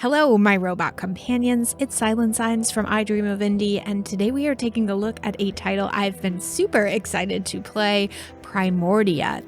Hello, my robot companions. It's Silent Signs from I Dream of Indie, and today we are taking a look at a title I've been super excited to play, Primordia.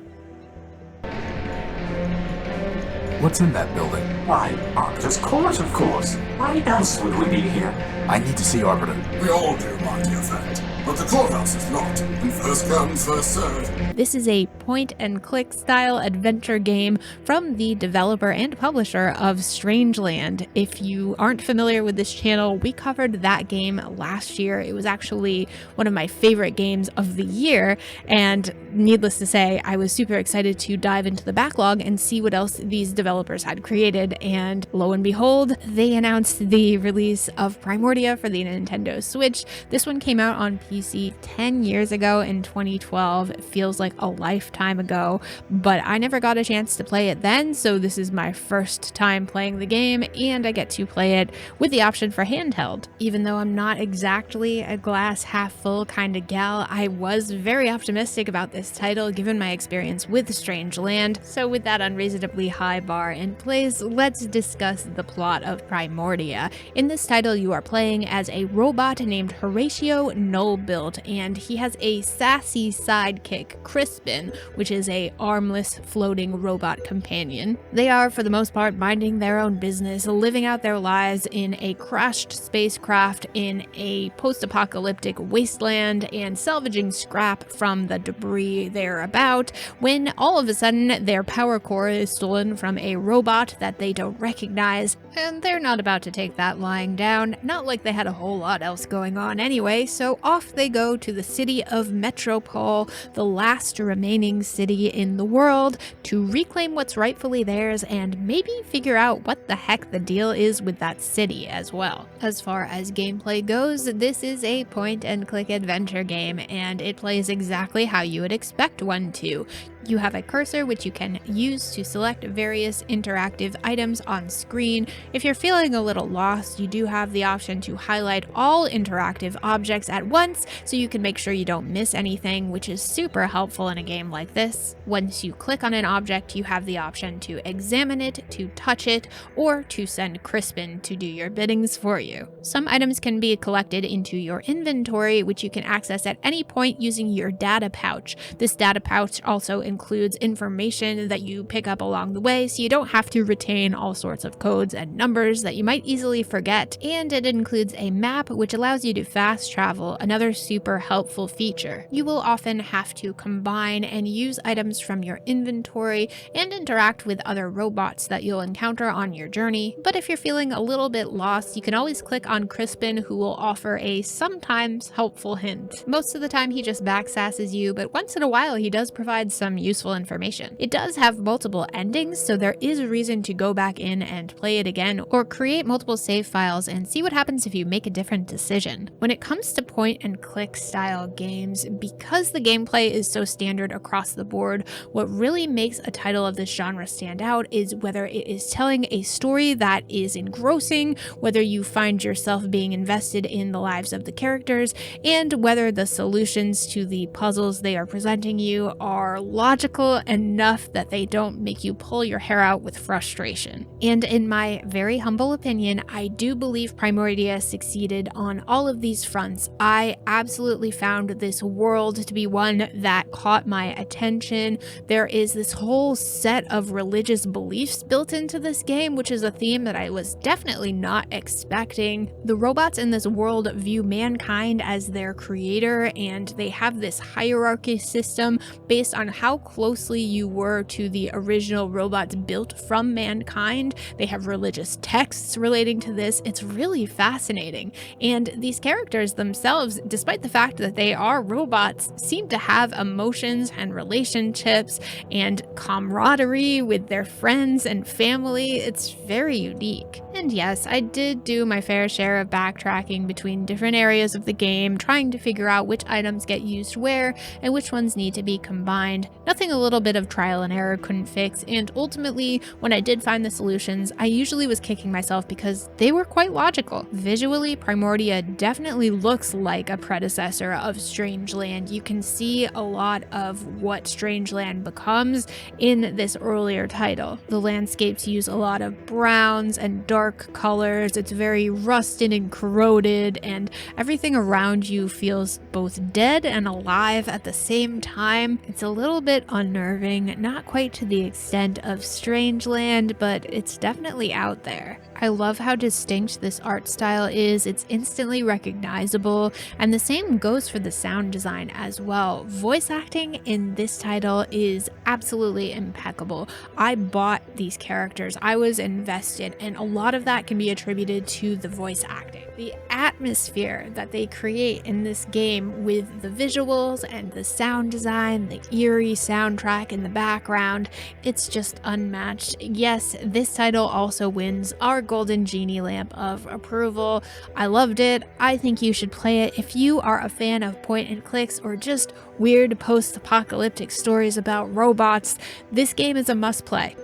What's in that building? Why, Arbiter's Court, of course. Why else would we be here? I need to see Arbiter. We all do, my dear friend. But the courthouse is locked, and first come, first served. This is a point-and-click style adventure game from the developer and publisher of Strangeland. If you aren't familiar with this channel, we covered that game last year. It was actually one of my favorite games of the year, and needless to say, I was super excited to dive into the backlog and see what else these developers had created, and lo and behold, they announced the release of Primordia for the Nintendo Switch. This one came out on PC 10 years ago in 2012. It feels like a lifetime ago, but I never got a chance to play it then, so this is my first time playing the game, and I get to play it with the option for handheld. Even though I'm not exactly a glass half full kind of gal, I was very optimistic about this title given my experience with Strangeland. So with that unreasonably high bar in place, let's discuss the plot of Primordia. In this title, you are playing as a robot named Horatio Nullbuilt, and he has a sassy sidekick, Crispin, which is a armless floating robot companion. They are, for the most part, minding their own business, living out their lives in a crashed spacecraft in a post-apocalyptic wasteland and salvaging scrap from the debris they're about, when all of a sudden their power core is stolen from a robot that they don't recognize, and they're not about to take that lying down. Not like they had a whole lot else going on anyway, so off they go to the city of Metropol, the last remaining city in the world, to reclaim what's rightfully theirs and maybe figure out what the heck the deal is with that city as well. As far as gameplay goes, this is a point-and-click adventure game, and it plays exactly how you would expect one to. You have a cursor which you can use to select various interactive items on screen. If you're feeling a little lost, you do have the option to highlight all interactive objects at once so you can make sure you don't miss anything, which is super helpful in a game like this. Once you click on an object, you have the option to examine it, to touch it, or to send Crispin to do your biddings for you. Some items can be collected into your inventory, which you can access at any point using your data pouch. This data pouch also includes information that you pick up along the way, so you don't have to retain all sorts of codes and numbers that you might easily forget, and it includes a map which allows you to fast travel, another super helpful feature. You will often have to combine and use items from your inventory and interact with other robots that you'll encounter on your journey, but if you're feeling a little bit lost, you can always click on Crispin, who will offer a sometimes helpful hint. Most of the time he just backsasses you, but once in a while he does provide some useful information. It does have multiple endings, so there is a reason to go back in and play it again, or create multiple save files and see what happens if you make a different decision. When it comes to point-and-click style games, because the gameplay is so standard across the board, what really makes a title of this genre stand out is whether it is telling a story that is engrossing, whether you find yourself being invested in the lives of the characters, and whether the solutions to the puzzles they are presenting you are logical enough that they don't make you pull your hair out with frustration. And in my very humble opinion, I do believe Primordia succeeded on all of these fronts. I absolutely found this world to be one that caught my attention. There is this whole set of religious beliefs built into this game, which is a theme that I was definitely not expecting. The robots in this world view mankind as their creator, and they have this hierarchy system based on how closely you were to the original robots built from mankind. They have religious texts relating to this. It's really fascinating. And these characters themselves, despite the fact that they are robots, seem to have emotions and relationships and camaraderie with their friends and family. It's very unique. And yes, I did do my fair share of backtracking between different areas of the game, trying to figure out which items get used where and which ones need to be combined. Nothing a little bit of trial and error couldn't fix, and ultimately, when I did find the solutions, I usually was kicking myself because they were quite logical. Visually, Primordia definitely looks like a predecessor of Strangeland. You can see a lot of what Strangeland becomes in this earlier title. The landscapes use a lot of browns and dark dark colors. It's very rusted and corroded, and everything around you feels both dead and alive at the same time. It's a little bit unnerving, not quite to the extent of Strangeland, but it's definitely out there. I love how distinct this art style is. It's instantly recognizable, and the same goes for the sound design as well. Voice acting in this title is absolutely impeccable. I bought these characters, I was invested, and a lot of that can be attributed to the voice acting. The atmosphere that they create in this game with the visuals and the sound design, the eerie soundtrack in the background, it's just unmatched. Yes, this title also wins our Golden Genie Lamp of approval. I loved it. I think you should play it. If you are a fan of point and clicks or just weird post-apocalyptic stories about robots, this game is a must play.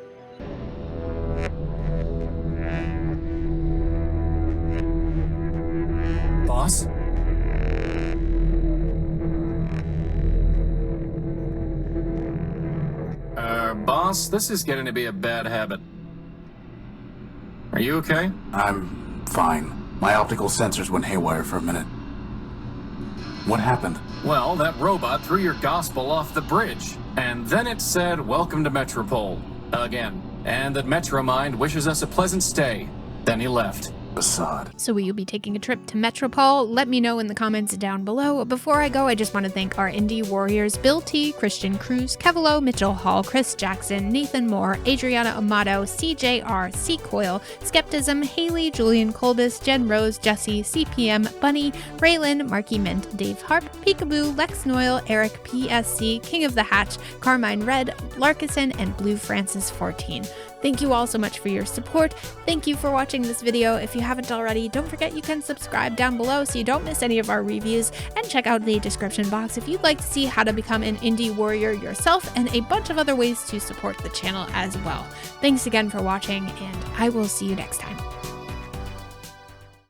Boss? Boss, this is getting to be a bad habit. Are you okay? I'm fine. My optical sensors went haywire for a minute. What happened? Well, that robot threw your gospel off the bridge, and then it said, "Welcome to Metropol," again, and that Metromind wishes us a pleasant stay. Then he left. Facade. So will you be taking a trip to Metropol? Let me know in the comments down below. Before I go, I just want to thank our indie warriors Bill T, Christian Cruz, Kevalo, Mitchell Hall, Chris Jackson, Nathan Moore, Adriana Amato, CJR, C Coil, Skepticism, Haley, Julian Colbus, Jen Rose, Jesse, CPM, Bunny, Raylan, Marky Mint, Dave Harp, Peekaboo, Lex Noyle, Eric PSC, King of the Hatch, Carmine Red, Larkison, and Blue Francis 14. Thank you all so much for your support. Thank you for watching this video. If you haven't already, don't forget you can subscribe down below so you don't miss any of our reviews, and check out the description box if you'd like to see how to become an indie warrior yourself and a bunch of other ways to support the channel as well. Thanks again for watching, and I will see you next time.